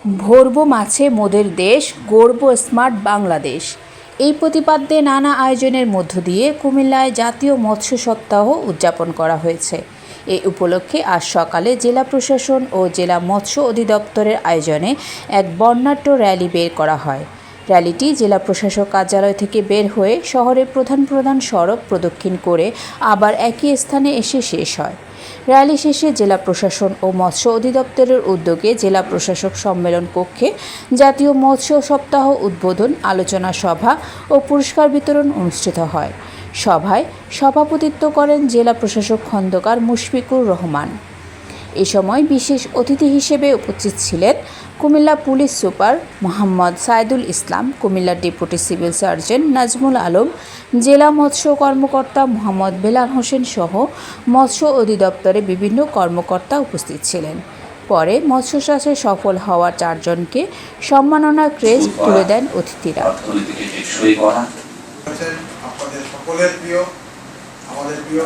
ভরবো মাছে মোদের দেশ, গড়ব স্মার্ট বাংলাদেশ। এই প্রতিপাদ্যে নানা আয়োজনের মধ্য দিয়ে কুমিল্লায় জাতীয় মৎস্য সপ্তাহ উদযাপন করা হয়েছে। এই উপলক্ষে আজ সকালে জেলা প্রশাসন ও জেলা মৎস্য অধিদপ্তরের আয়োজনে এক বর্ণাঢ্য র্যালি বের করা হয়। র্যালিটি জেলা প্রশাসক কার্যালয় থেকে বের হয়ে শহরের প্রধান সড়ক প্রদক্ষিণ করে আবার একই স্থানে এসে শেষ হয়। র্যালি শেষে জেলা প্রশাসন ও মৎস্য অধিদপ্তরের উদ্যোগে জেলা প্রশাসক সম্মেলন কক্ষে জাতীয় মৎস্য সপ্তাহ উদ্বোধন, আলোচনা সভা ও পুরস্কার বিতরণ অনুষ্ঠিত হয়। সভায় সভাপতিত্ব করেন জেলা প্রশাসক খন্দকার মুশফিকুর রহমান। এ সময় বিশেষ অতিথি হিসেবে উপস্থিত ছিলেন Cumilla police super Mohammad Saidul Islam, Cumilla deputy civil surgeon Nazmul Alam, জেলা মৎস্য কর্মকর্তা মোহাম্মদ বেলাল হোসেন সহ মৎস্য অধিদপ্তরে বিভিন্ন কর্মকর্তা উপস্থিত ছিলেন। পরে মৎস্য চাষে সফল হওয়া 4 জনকে সম্মাননা ক্রেস্ট তুলে দেন অতিথিরা। আমাদের প্রিয়